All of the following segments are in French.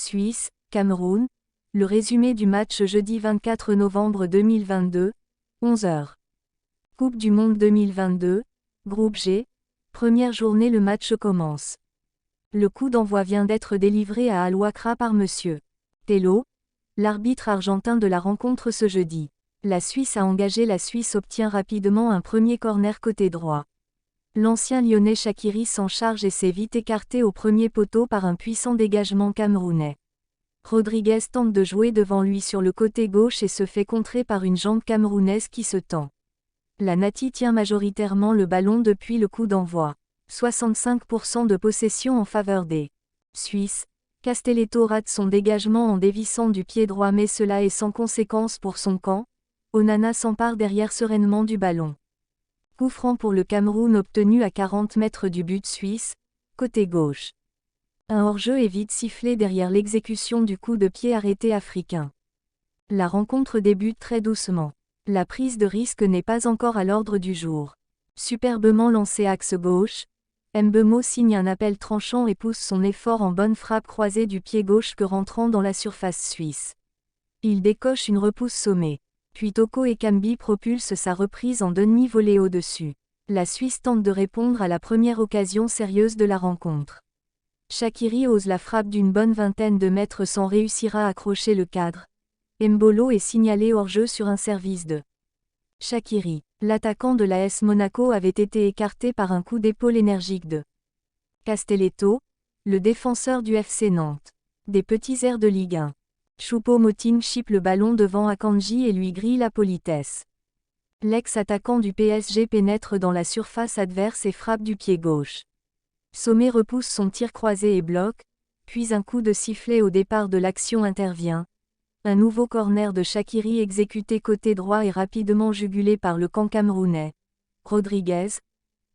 Suisse, Cameroun. Le résumé du match jeudi 24 novembre 2022, 11h. Coupe du Monde 2022, groupe G. Première journée, le match commence. Le coup d'envoi vient d'être délivré à Al-Wakra par Monsieur Tello, l'arbitre argentin de la rencontre ce jeudi. La Suisse a engagé. La Suisse obtient rapidement un premier corner côté droit. L'ancien lyonnais Shaqiri s'en charge et s'est vite écarté au premier poteau par un puissant dégagement camerounais. Rodriguez tente de jouer devant lui sur le côté gauche et se fait contrer par une jambe camerounaise qui se tend. La Nati tient majoritairement le ballon depuis le coup d'envoi. 65% de possession en faveur des Suisses. Castelletto rate son dégagement en dévissant du pied droit, mais cela est sans conséquence pour son camp. Onana s'empare derrière sereinement du ballon. Coup franc pour le Cameroun obtenu à 40 mètres du but suisse, côté gauche. Un hors-jeu est vite sifflé derrière l'exécution du coup de pied arrêté africain. La rencontre débute très doucement. La prise de risque n'est pas encore à l'ordre du jour. Superbement lancé axe gauche, Mbeumo signe un appel tranchant et pousse son effort en bonne frappe croisée du pied gauche que rentrant dans la surface suisse. Il décoche une repousse sommée. Puis Toko Ekambi propulse sa reprise en demi-volée au-dessus. La Suisse tente de répondre à la première occasion sérieuse de la rencontre. Shaqiri ose la frappe d'une bonne vingtaine de mètres sans réussir à accrocher le cadre. Embolo est signalé hors-jeu sur un service de Shaqiri. L'attaquant de l'AS Monaco avait été écarté par un coup d'épaule énergique de Castelletto, le défenseur du FC Nantes. Des petits airs de Ligue 1. Choupo-Moting chipe le ballon devant Akanji et lui grille la politesse. L'ex-attaquant du PSG pénètre dans la surface adverse et frappe du pied gauche. Sommet repousse son tir croisé et bloque, puis un coup de sifflet au départ de l'action intervient. Un nouveau corner de Shaqiri exécuté côté droit est rapidement jugulé par le camp camerounais. Rodriguez,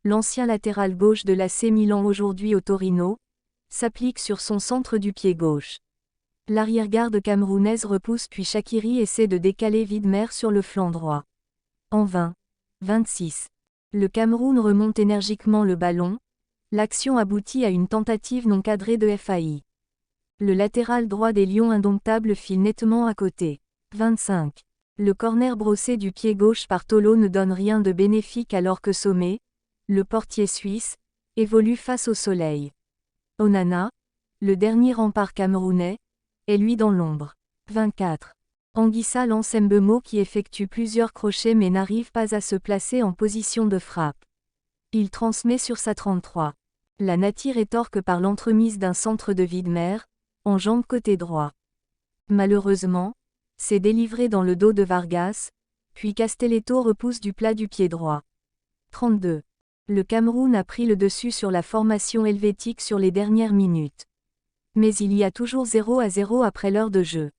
l'ancien latéral gauche de l'AC Milan aujourd'hui au Torino, s'applique sur son centre du pied gauche. L'arrière-garde camerounaise repousse puis Shaqiri essaie de décaler Widmer sur le flanc droit. En vain. 26. Le Cameroun remonte énergiquement le ballon. L'action aboutit à une tentative non cadrée de FAI. Le latéral droit des Lions indomptables file nettement à côté. 25. Le corner brossé du pied gauche par Tolo ne donne rien de bénéfique alors que Sommet, le portier suisse, évolue face au soleil. Onana, le dernier rempart camerounais, est lui dans l'ombre. 24. Anguissa lance Mbeumo qui effectue plusieurs crochets mais n'arrive pas à se placer en position de frappe. Il transmet sur sa 33. La Nati rétorque par l'entremise d'un centre de Widmer, en jambe côté droit. Malheureusement, c'est délivré dans le dos de Vargas, puis Castelletto repousse du plat du pied droit. 32. Le Cameroun a pris le dessus sur la formation helvétique sur les dernières minutes. Mais il y a toujours 0-0 après l'heure de jeu.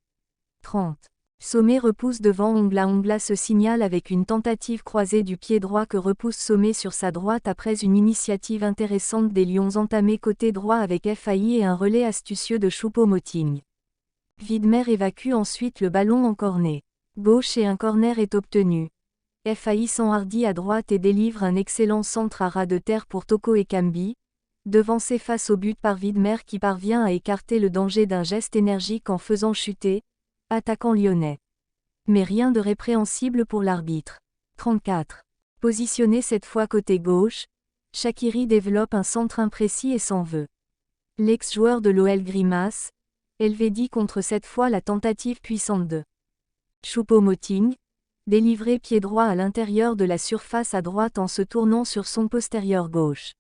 30. Sommet repousse devant Ongla. Ongla se signale avec une tentative croisée du pied droit que repousse Sommet sur sa droite après une initiative intéressante des Lions entamée côté droit avec FAI et un relais astucieux de Choupo-Moting. Widmer évacue ensuite le ballon en corner gauche et un corner est obtenu. FAI s'enhardit à droite et délivre un excellent centre à ras de terre pour Toko Ekambi, devancé face au but par Widmer qui parvient à écarter le danger d'un geste énergique en faisant chuter attaquant lyonnais. Mais rien de répréhensible pour l'arbitre. 34. Positionné cette fois côté gauche, Shaqiri développe un centre imprécis et s'en veut. L'ex-joueur de l'OL grimace, Elvedi contre cette fois la tentative puissante de Choupo-Moting, délivré pied droit à l'intérieur de la surface à droite en se tournant sur son postérieur gauche.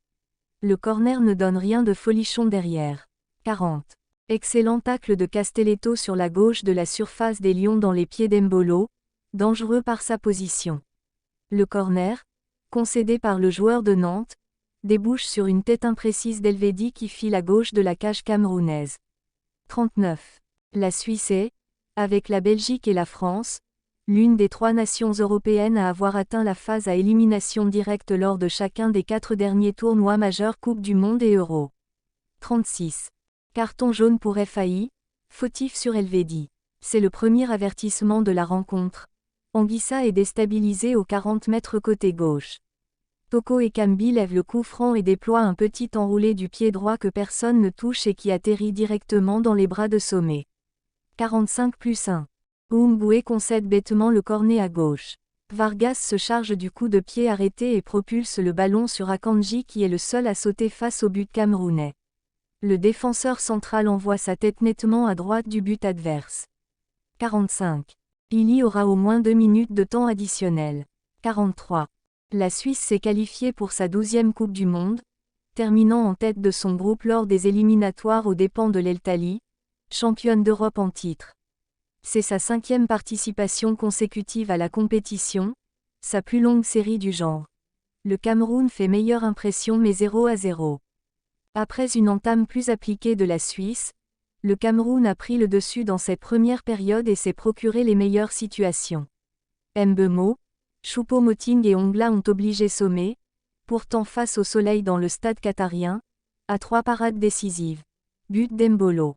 Le corner ne donne rien de folichon derrière. 40. Excellent tacle de Castelletto sur la gauche de la surface des Lions dans les pieds d'Embolo, dangereux par sa position. Le corner, concédé par le joueur de Nantes, débouche sur une tête imprécise d'Elvedi qui file à gauche de la cage camerounaise. 39. La Suisse est, avec la Belgique et la France, l'une des 3 nations européennes à avoir atteint la phase à élimination directe lors de chacun des 4 derniers tournois majeurs Coupe du Monde et Euro. 36. Carton jaune pour FAI, fautif sur Elvedi. C'est le premier avertissement de la rencontre. Anguissa est déstabilisé aux 40 mètres côté gauche. Toko Ekambi lève le coup franc et déploie un petit enroulé du pied droit que personne ne touche et qui atterrit directement dans les bras de Sommet. 45+1. Oumboué concède bêtement le cornet à gauche. Vargas se charge du coup de pied arrêté et propulse le ballon sur Akanji qui est le seul à sauter face au but camerounais. Le défenseur central envoie sa tête nettement à droite du but adverse. 45. Il y aura au moins 2 minutes de temps additionnel. 43. La Suisse s'est qualifiée pour sa 12e Coupe du Monde, terminant en tête de son groupe lors des éliminatoires aux dépens de l'Italie, championne d'Europe en titre. C'est sa 5e participation consécutive à la compétition, sa plus longue série du genre. Le Cameroun fait meilleure impression mais 0-0. Après une entame plus appliquée de la Suisse, le Cameroun a pris le dessus dans cette première période et s'est procuré les meilleures situations. Mbemo, Choupo-Moting et Ongla ont obligé Sommet, pourtant face au soleil dans le stade qatarien, à 3 parades décisives. But d'Embolo.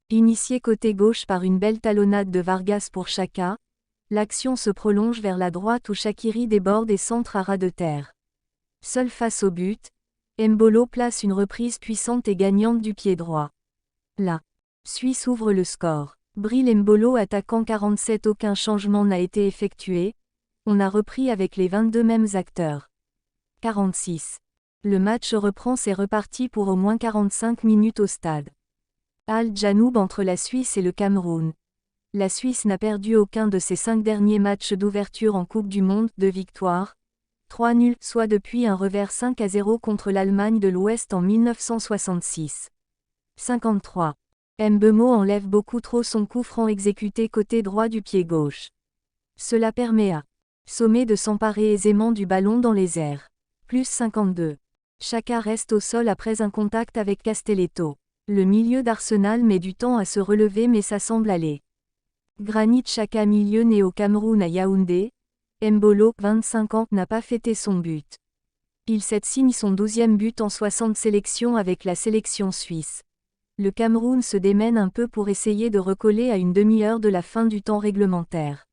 Initié côté gauche par une belle talonnade de Vargas pour Xhaka, l'action se prolonge vers la droite où Shaqiri déborde et centre à ras de terre. Seul face au but, Mbolo place une reprise puissante et gagnante du pied droit. La Suisse ouvre le score. Bril Mbolo attaquant 47. Aucun changement n'a été effectué. On a repris avec les 22 mêmes acteurs. 46. Le match reprend, c'est reparti pour au moins 45 minutes au stade Al-Janoub entre la Suisse et le Cameroun. La Suisse n'a perdu aucun de ses 5 derniers matchs d'ouverture en Coupe du Monde, 2 victoires, 3 nuls, soit depuis un revers 5-0 contre l'Allemagne de l'Ouest en 1966. 53. Mbemo enlève beaucoup trop son coup franc exécuté côté droit du pied gauche. Cela permet à Sommet de s'emparer aisément du ballon dans les airs. Plus 52. Xhaka reste au sol après un contact avec Castelletto. Le milieu d'Arsenal met du temps à se relever mais ça semble aller. Granit Xhaka, milieu né au Cameroun à Yaoundé, Mbolo, 25 ans, n'a pas fêté son but. Il signe son 12e but en 60 sélections avec la sélection suisse. Le Cameroun se démène un peu pour essayer de recoller à une demi-heure de la fin du temps réglementaire.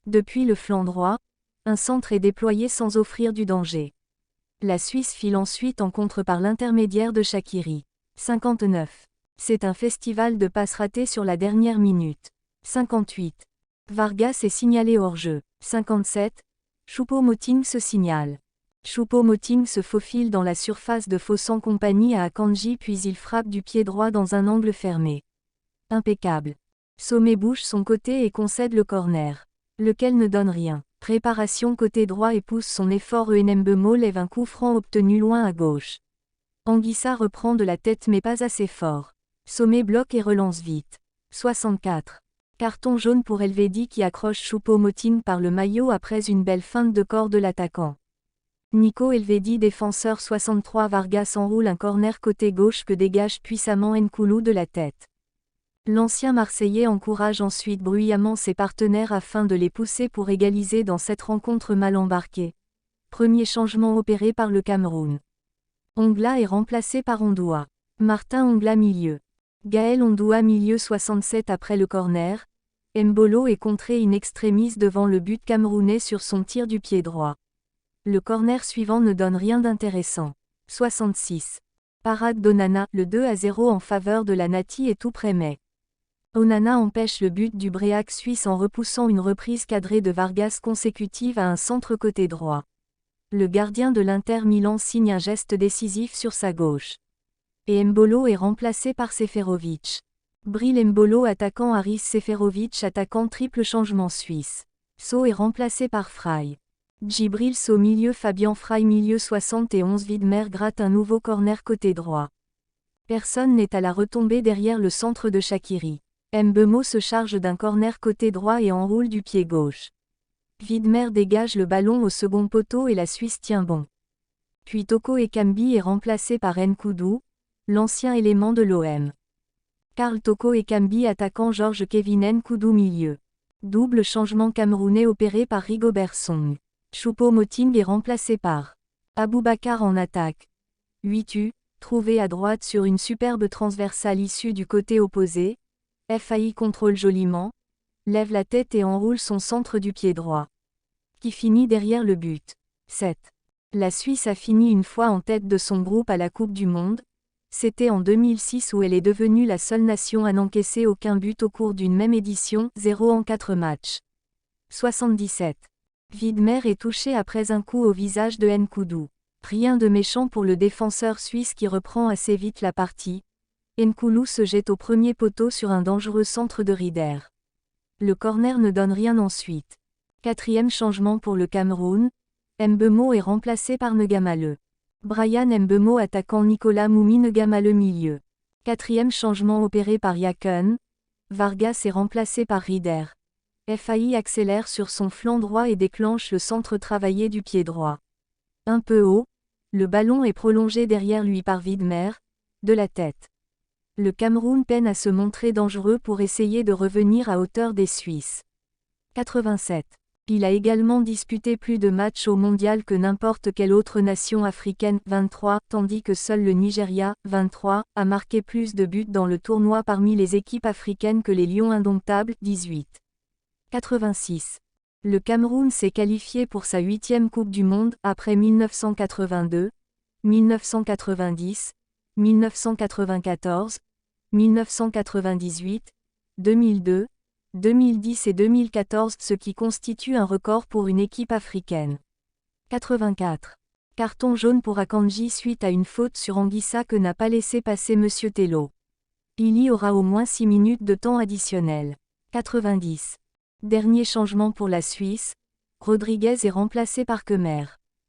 Depuis le flanc droit, un centre est déployé sans offrir du danger. La Suisse file ensuite en contre par l'intermédiaire de Shaqiri. 59. C'est un festival de passes ratées sur la dernière minute. 58. Vargas est signalé hors-jeu. 57. Choupo-Moting se signale. Choupo-Moting se faufile dans la surface de Fossant compagnie à Akanji puis il frappe du pied droit dans un angle fermé. Impeccable. Sommet bouge son côté et concède le corner. Lequel ne donne rien. Préparation côté droit et pousse son effort. Mbemo lève un coup franc obtenu loin à gauche. Anguissa reprend de la tête mais pas assez fort. Sommet bloque et relance vite. 64. Carton jaune pour Elvedi qui accroche Choupo-Moting par le maillot après une belle feinte de corps de l'attaquant. Nico Elvedi défenseur 63. Vargas enroule un corner côté gauche que dégage puissamment Nkoulou de la tête. L'ancien Marseillais encourage ensuite bruyamment ses partenaires afin de les pousser pour égaliser dans cette rencontre mal embarquée. Premier changement opéré par le Cameroun. Ongla est remplacé par Ondoa. Martin Ongla milieu. Gaël Ondoa milieu 67 après le corner. Mbolo est contré in extremis devant le but camerounais sur son tir du pied droit. Le corner suivant ne donne rien d'intéressant. 66. Parade d'Onana, le 2-0 en faveur de la Nati est tout près mais Onana empêche le but du Bréac suisse en repoussant une reprise cadrée de Vargas consécutive à un centre côté droit. Le gardien de l'Inter Milan signe un geste décisif sur sa gauche. Et Mbolo est remplacé par Seferovic. Bril Mbolo attaquant Haris Seferovic attaquant triple changement suisse. So est remplacé par Frey. Djibril So milieu Fabian Frey milieu 71. Widmer gratte un nouveau corner côté droit. Personne n'est à la retombée derrière le centre de Shaqiri. Mbemo se charge d'un corner côté droit et enroule du pied gauche. Widmer dégage le ballon au second poteau et la Suisse tient bon. Puis Toko Ekambi est remplacé par Nkoudou, l'ancien élément de l'OM. Karl Toko Ekambi attaquant Georges Kevin Nkoudou milieu. Double changement camerounais opéré par Rigobert Song. Choupo-Moting est remplacé par Aboubakar en attaque. 8U, trouvé à droite sur une superbe transversale issue du côté opposé. FAI contrôle joliment, lève la tête et enroule son centre du pied droit. Qui finit derrière le but. 7. La Suisse a fini une fois en tête de son groupe à la Coupe du Monde. C'était en 2006 où elle est devenue la seule nation à n'encaisser aucun but au cours d'une même édition, 0 en 4 matchs. 77. Widmer est touché après un coup au visage de Nkoudou. Rien de méchant pour le défenseur suisse qui reprend assez vite la partie. Nkoulou se jette au premier poteau sur un dangereux centre de Rieder. Le corner ne donne rien ensuite. 4e changement pour le Cameroun. Mbemo est remplacé par Ngamale. Brian Mbemo attaquant Nicolas Moumi Ngamale milieu. 4e changement opéré par Yaken. Vargas est remplacé par Rieder. FAI accélère sur son flanc droit et déclenche le centre travaillé du pied droit. Un peu haut, le ballon est prolongé derrière lui par Widmer, de la tête. Le Cameroun peine à se montrer dangereux pour essayer de revenir à hauteur des Suisses. 87. Il a également disputé plus de matchs au mondial que n'importe quelle autre nation africaine, 23, tandis que seul le Nigeria, 23, a marqué plus de buts dans le tournoi parmi les équipes africaines que les Lions indomptables, 18. 86. Le Cameroun s'est qualifié pour sa 8e Coupe du Monde, après 1982, 1990, 1994, 1998, 2002, 2010 et 2014, ce qui constitue un record pour une équipe africaine. 84. Carton jaune pour Akanji suite à une faute sur Anguissa que n'a pas laissé passer Monsieur Tello. Il y aura au moins 6 minutes de temps additionnel. 90. Dernier changement pour la Suisse, Rodriguez est remplacé par Kemer.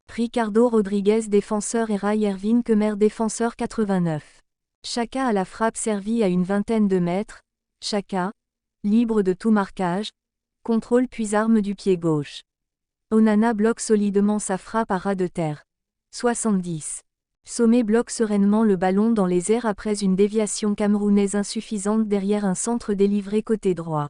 Ricardo Rodriguez défenseur et Ray Erwin Kemer défenseur. 89. Chaka à la frappe servie à une vingtaine de mètres. Chaka, libre de tout marquage, contrôle puis arme du pied gauche. Onana bloque solidement sa frappe à ras de terre. 70. Sommet bloque sereinement le ballon dans les airs après une déviation camerounaise insuffisante derrière un centre délivré côté droit.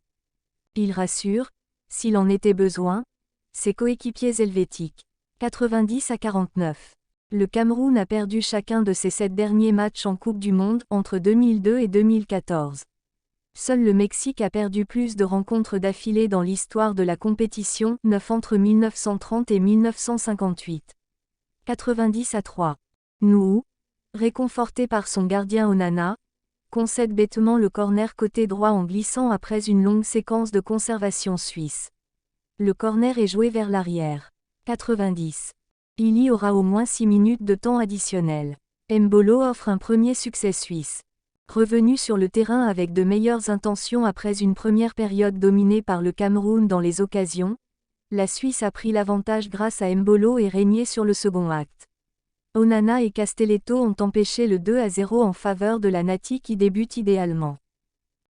Il rassure, s'il en était besoin, ses coéquipiers helvétiques. 90 à 49. Le Cameroun a perdu chacun de ses 7 derniers matchs en Coupe du Monde entre 2002 et 2014. Seul le Mexique a perdu plus de rencontres d'affilée dans l'histoire de la compétition, 9 entre 1930 et 1958. 90 à 3. Nou, réconforté par son gardien Onana, concède bêtement le corner côté droit en glissant après une longue séquence de conservation suisse. Le corner est joué vers l'arrière. 90. Il y aura au moins 6 minutes de temps additionnel. Mbolo offre un premier succès suisse. Revenu sur le terrain avec de meilleures intentions après une première période dominée par le Cameroun dans les occasions, la Suisse a pris l'avantage grâce à Mbolo et régné sur le second acte. Onana et Castelletto ont empêché le 2-0 en faveur de la Nati qui débute idéalement.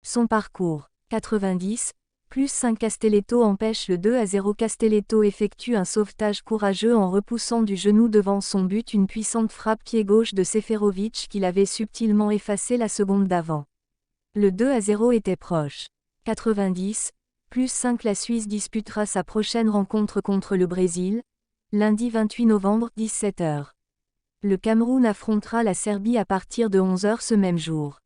Son parcours, 90, plus 5 Castelletto empêche le 2-0. Castelletto effectue un sauvetage courageux en repoussant du genou devant son but une puissante frappe pied gauche de Seferovic qu'il avait subtilement effacé la seconde d'avant. Le 2-0 était proche. 90, plus 5 La Suisse disputera sa prochaine rencontre contre le Brésil, lundi 28 novembre, 17h. Le Cameroun affrontera la Serbie à partir de 11h ce même jour.